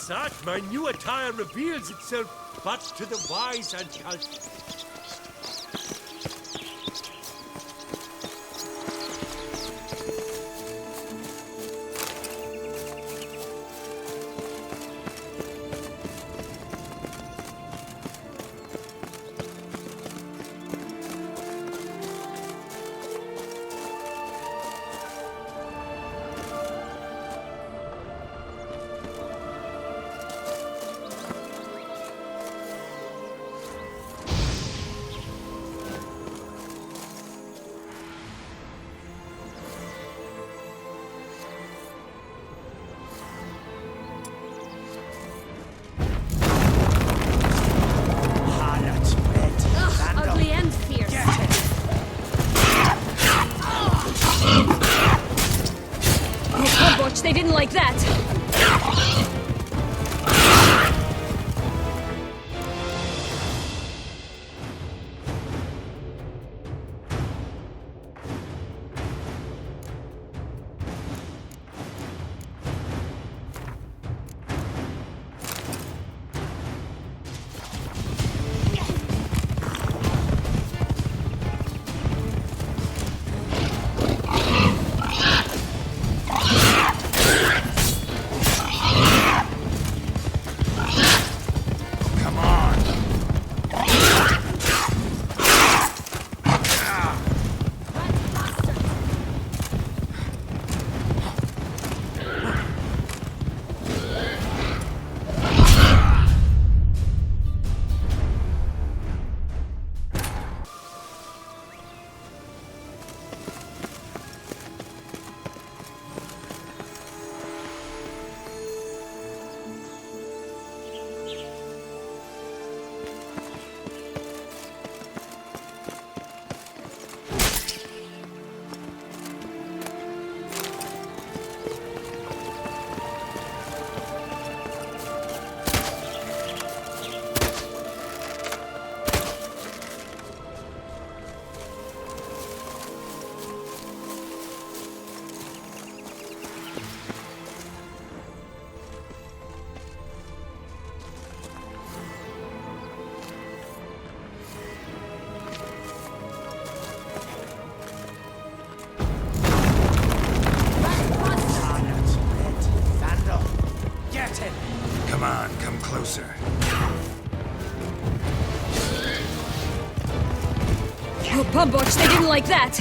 that, my new attire reveals itself but to the wise and cultured. Ugly and fierce. Oh, Butch, they didn't like that. Come on, come closer. Oh, Butch, they didn't like that.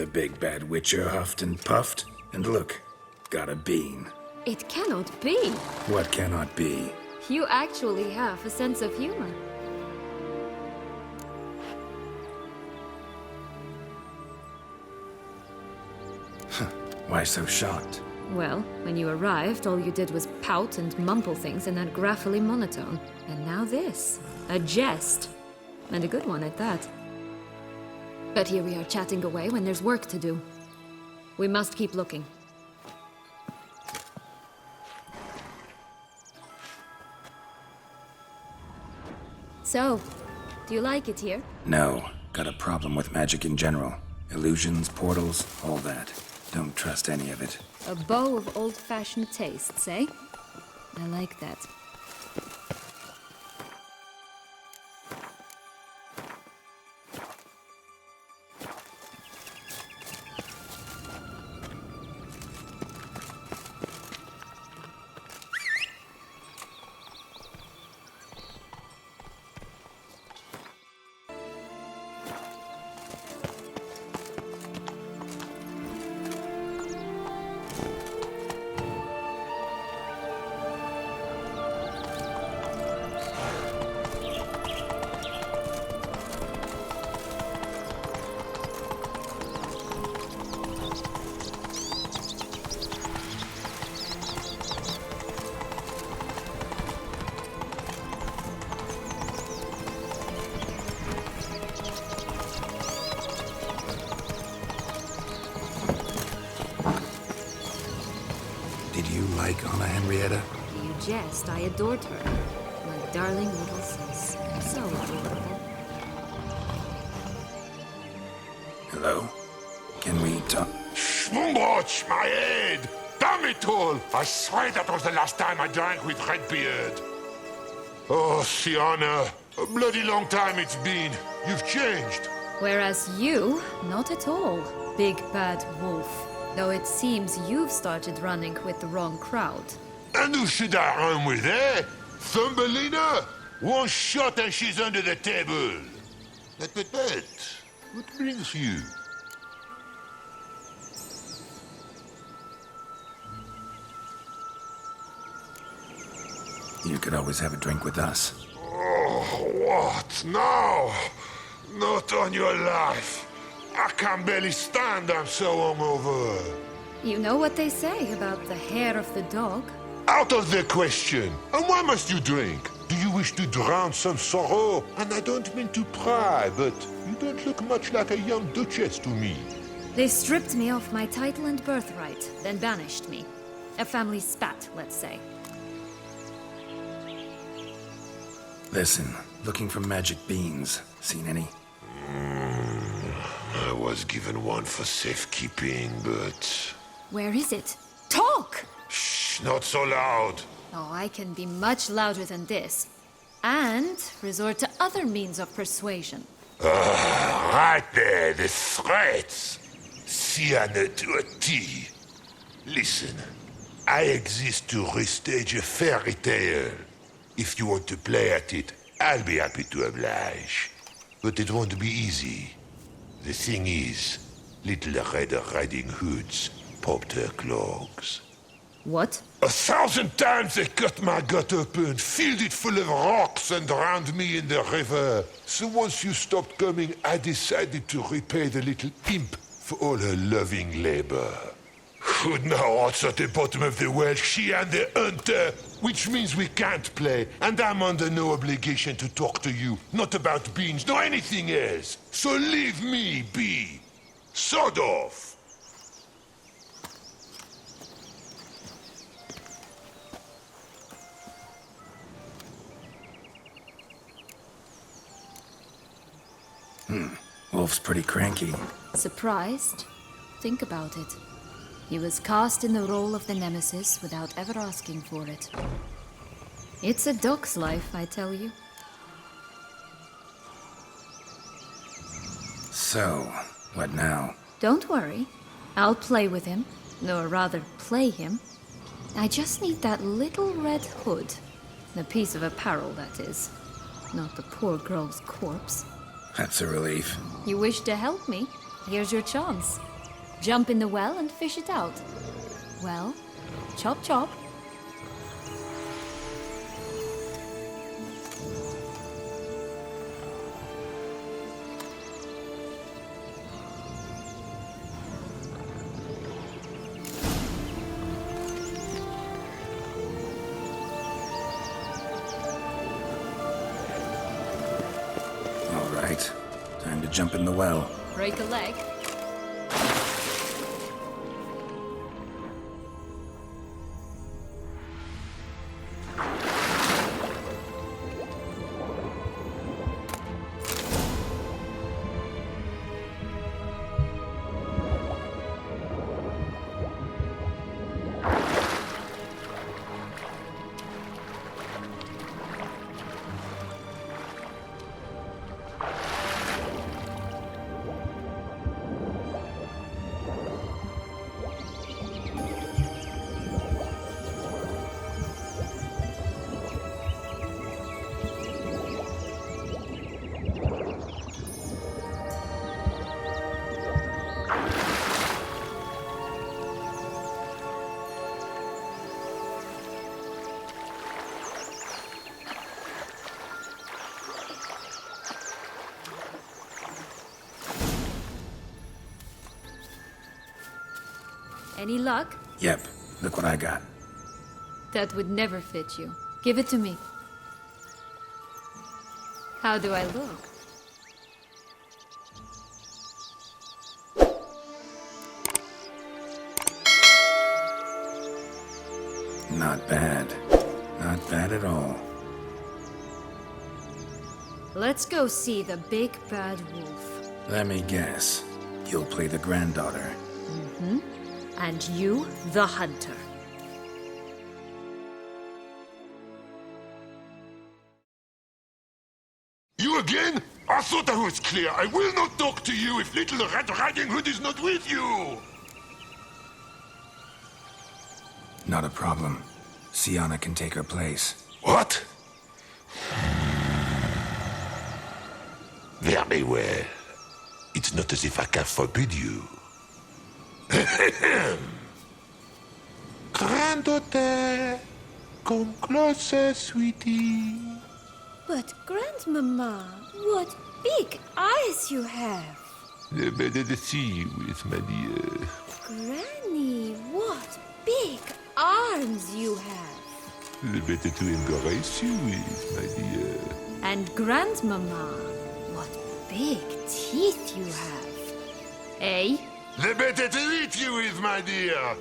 The big bad witcher huffed and puffed, and look, got a bean. It cannot be. What cannot be? You actually have a sense of humor. Why so shocked? Well, when you arrived, all you did was pout and mumble things in that graphically monotone. And now this. A jest. And a good one at that. But here we are chatting away when there's work to do. We must keep looking. So, do you like it here? No. Got a problem with magic in general. Illusions, portals, all that. Don't trust any of it. A bow of old-fashioned tastes, eh? I like that. Did you like Anna Henrietta? You jest. I adored her. My darling little sis. So adorable. Hello? Can we talk? Schwumbroch, my head! Damn it all! I swear that was the last time I drank with Redbeard. Oh, Sienna, a bloody long time it's been. You've changed. Whereas you, not at all, big bad wolf. Though it seems you've started running with the wrong crowd. And who should I run with, eh? Thumbelina? One shot and she's under the table. But, what brings you? You could always have a drink with us. Oh, what now? Not on your life. I can barely stand, I'm so hungover. You know what they say about the hair of the dog? Out of the question. And why must you drink? Do you wish to drown some sorrow? And I don't mean to pry, but you don't look much like a young duchess to me. They stripped me of my title and birthright, then banished me. A family spat, let's say. Listen, looking for magic beans. Seen any? I was given one for safekeeping, but... Where is it? Talk! Shh, not so loud. Oh, I can be much louder than this. And resort to other means of persuasion. Right there, the threats. Sienna to a T. Listen, I exist to restage a fairy tale. If you want to play at it, I'll be happy to oblige. But it won't be easy. The thing is, little Red Riding Hoods popped her clogs. What? 1,000 times they cut my gut open, filled it full of rocks and drowned me in the river. So once you stopped coming, I decided to repay the little imp for all her loving labor. Good now, what's at the bottom of the well? She and the hunter, which means we can't play, and I'm under no obligation to talk to you. Not about beans, nor anything else. So leave me be. Sod off. Wolf's pretty cranky. Surprised? Think about it. He was cast in the role of the Nemesis without ever asking for it. It's a dog's life, I tell you. So, what now? Don't worry. I'll play with him. Or rather, play him. I just need that little red hood. The piece of apparel, that is. Not the poor girl's corpse. That's a relief. You wish to help me? Here's your chance. Jump in the well and fish it out. Well, chop chop. All right, time to jump in the well. Break a leg. Any luck? Yep, look what I got. That would never fit you. Give it to me. How do I look? Not bad. Not bad at all. Let's go see the big bad wolf. Let me guess. You'll play the granddaughter. And you, the hunter. You again? I thought I was clear. I will not talk to you if little Red Riding Hood is not with you. Not a problem. Sienna can take her place. What? Very well. It's not as if I can forbid you. Granddaughter, come closer, sweetie. But Grandmama, what big eyes you have! The better to see you with, my dear. Granny, what big arms you have! The better to embrace you with, my dear. And Grandmama, what big teeth you have! Eh? The better to eat you with, my dear.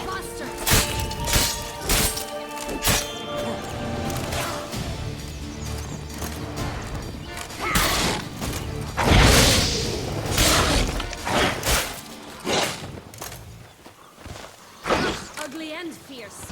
Monster! Ugly and fierce.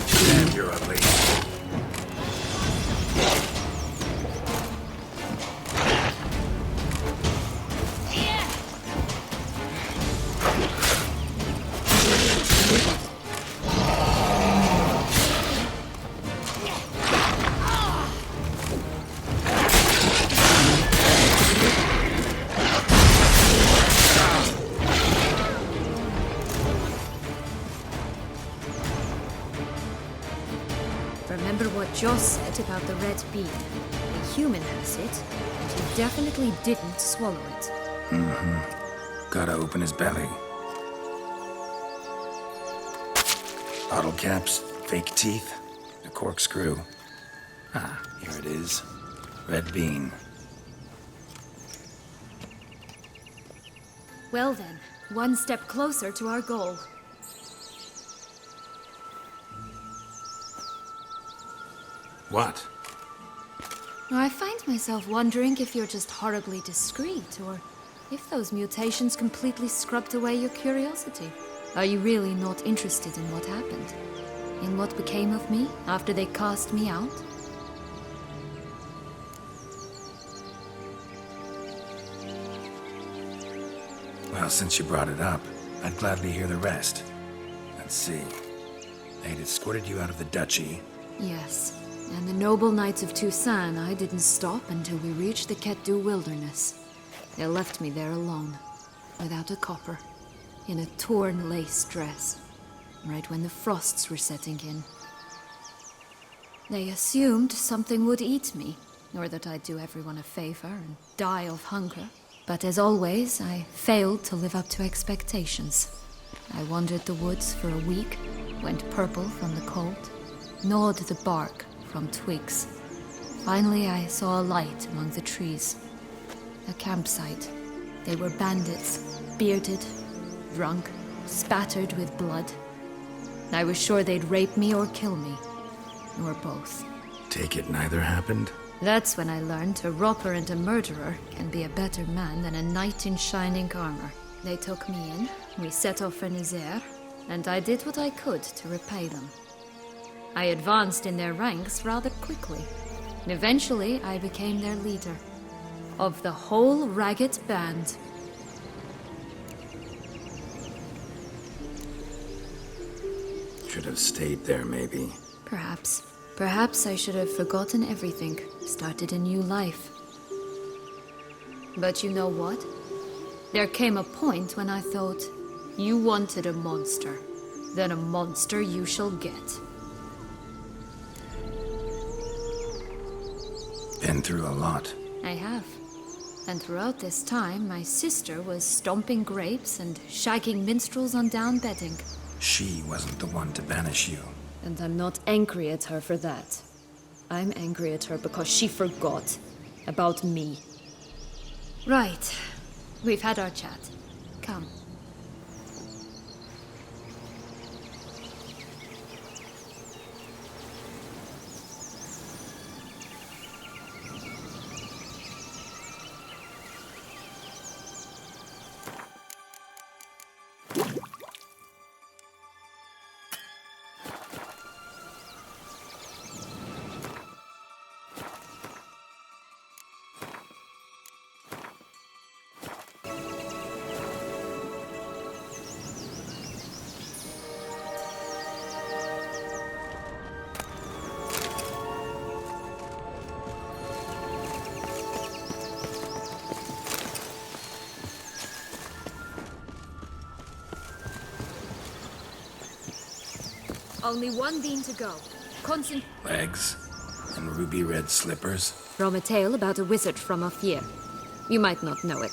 Damn, you're ugly. Remember what Joss said about the red bean. A human has it, and he definitely didn't swallow it. Gotta open his belly. Bottle caps, fake teeth, a corkscrew. Ah, here it is. Red bean. Well then, one step closer to our goal. What? I find myself wondering if you're just horribly discreet, or If those mutations completely scrubbed away your curiosity, are you really not interested in what happened? In what became of me after they cast me out? Well, since you brought it up, I'd gladly hear the rest. Let's see. They'd escorted you out of the duchy. Yes, and the noble knights of Toussaint, I didn't stop until we reached the Ketdu wilderness. They left me there alone, without a copper, in a torn lace dress, right when the frosts were setting in. They assumed something would eat me, or that I'd do everyone a favor and die of hunger. But as always, I failed to live up to expectations. I wandered the woods for a week, went purple from the cold, gnawed the bark from twigs. Finally, I saw a light among the trees. A campsite. They were bandits, bearded, drunk, spattered with blood. I was sure they'd rape me or kill me, or both. Take it neither happened? That's when I learned a robber and a murderer can be a better man than a knight in shining armor. They took me in, we set off for Nizer, and I did what I could to repay them. I advanced in their ranks rather quickly. Eventually, I became their leader. Of the whole ragged band. Should have stayed there, maybe. Perhaps. Perhaps I should have forgotten everything, started a new life. But you know what? There came a point when I thought, you wanted a monster. Then a monster you shall get. Been through a lot. I have. And throughout this time, my sister was stomping grapes and shagging minstrels on down bedding. She wasn't the one to banish you. And I'm not angry at her for that. I'm angry at her because she forgot about me. Right. We've had our chat. Come. Only one bean to go. Legs and ruby red slippers. From a tale about a wizard from Ophir. You might not know it.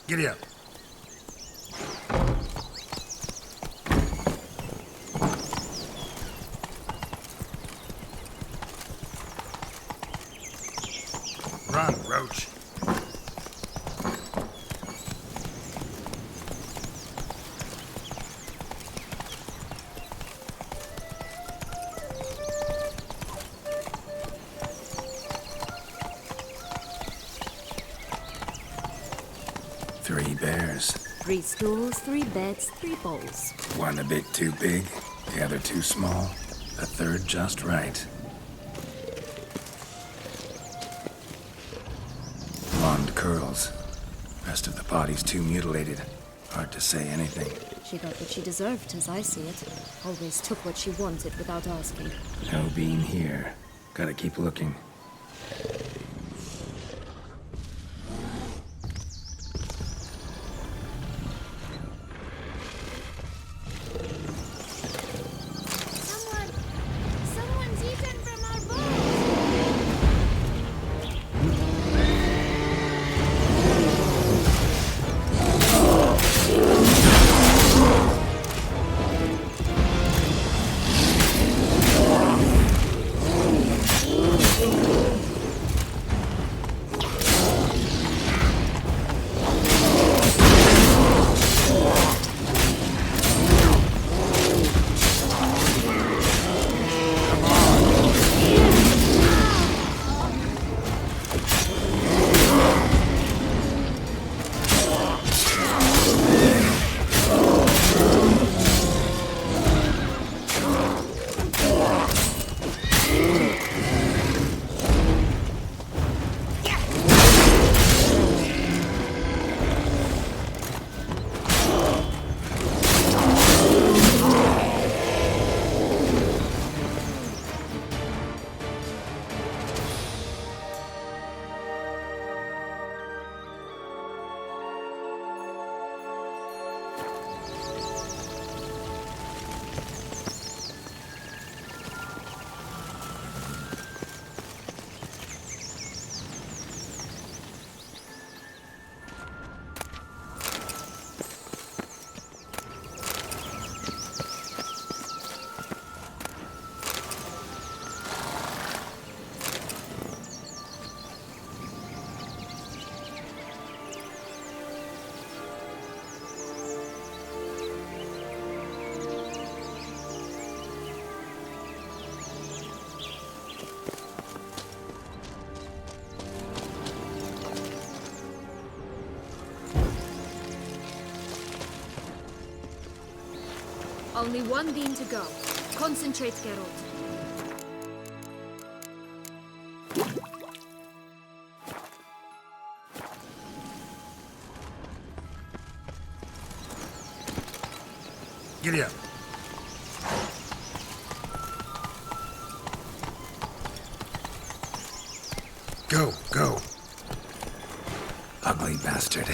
Giddy up. Run, Roach. Three bears. 3 stools, 3 beds, 3 bowls. One a bit too big, the other too small, the third just right. Blonde curls. Rest of the body's too mutilated. Hard to say anything. She got what she deserved, as I see it. Always took what she wanted without asking. No being here. Gotta keep looking. Someone's eaten from our boat! Only one beam to go. Concentrate, Geralt. Giddy up. Go, go. Ugly bastard.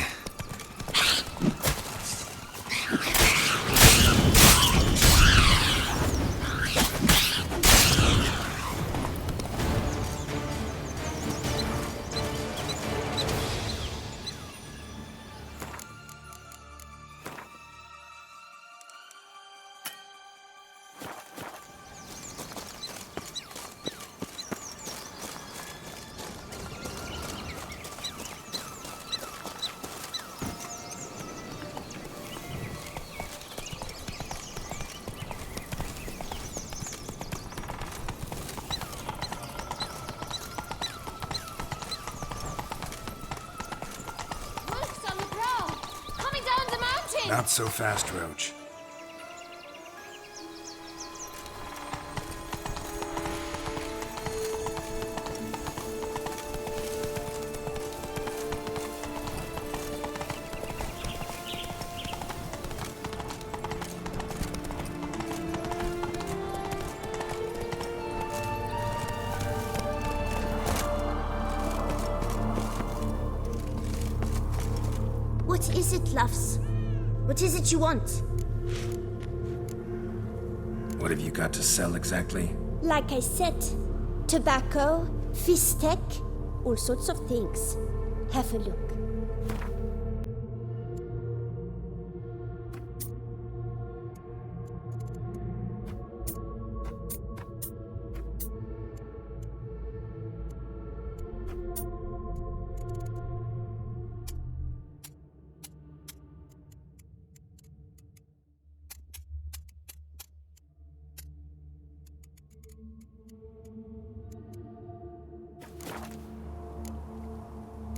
Not so fast, Roach. What is it, loves? What is it you want? What have you got to sell exactly? Like I said, tobacco, fish tech, all sorts of things. Have a look.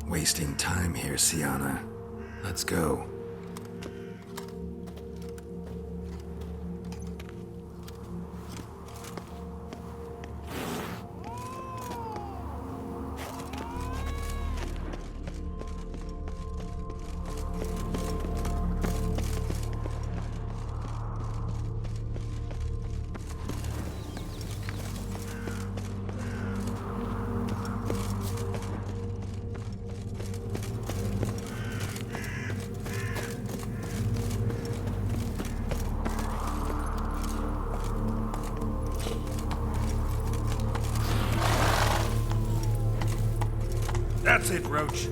Wasting time here, Sienna. Let's go. That's it, Roach.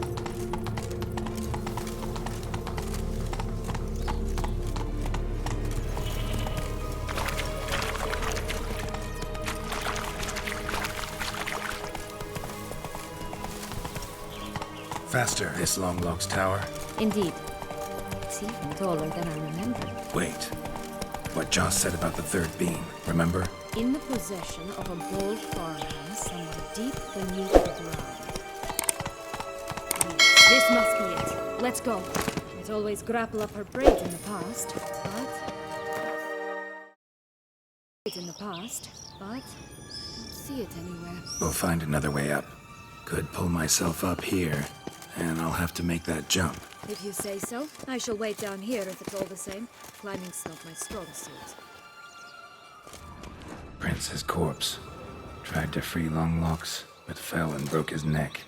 Faster, this Longlock's tower. Indeed. It's even taller than I remember. Wait. What Joss said about the third beam, remember? In the possession of a bold farmhand somewhere deep beneath the ground. This must be it. Let's go. Might always grapple up her braid in the past, but... don't see it anywhere. We'll find another way up. Could pull myself up here, and I'll have to make that jump. If you say so, I shall wait down here if it's all the same. Climbing's not my strong suit. Prince's corpse. Tried to free Longlocks, but fell and broke his neck.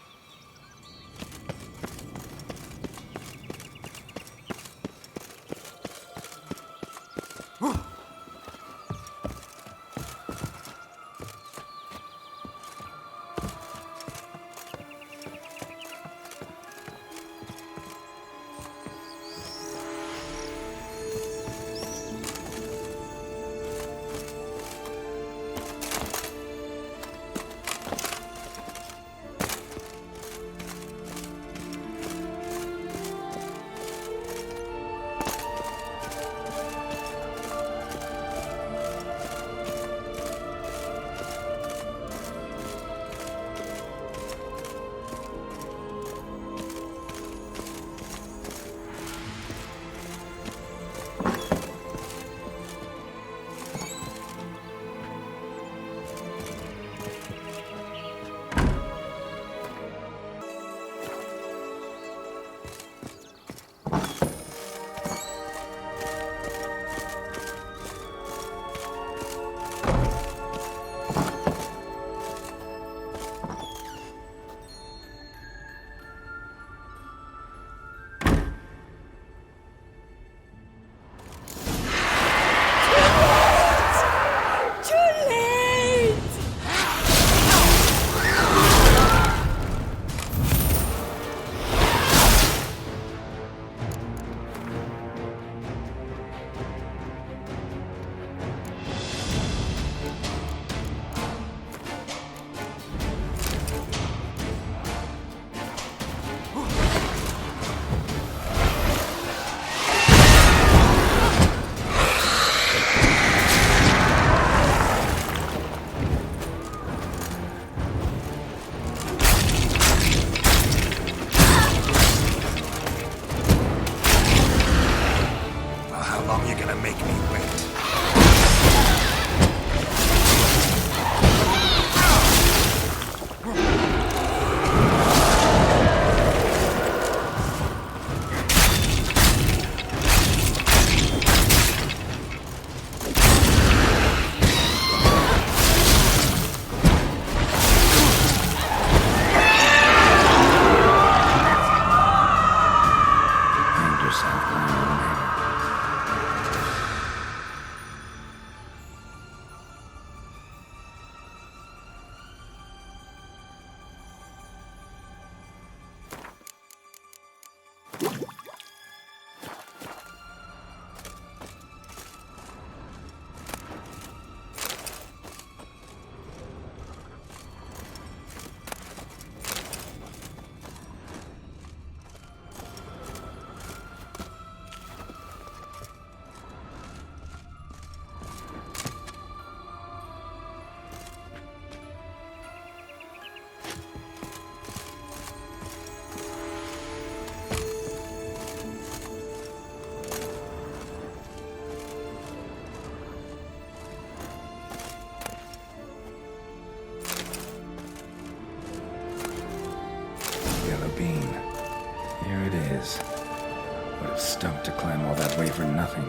Would have stunk to climb all that way for nothing.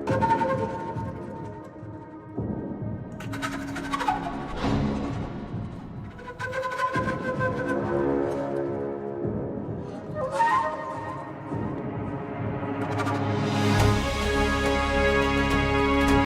Bye.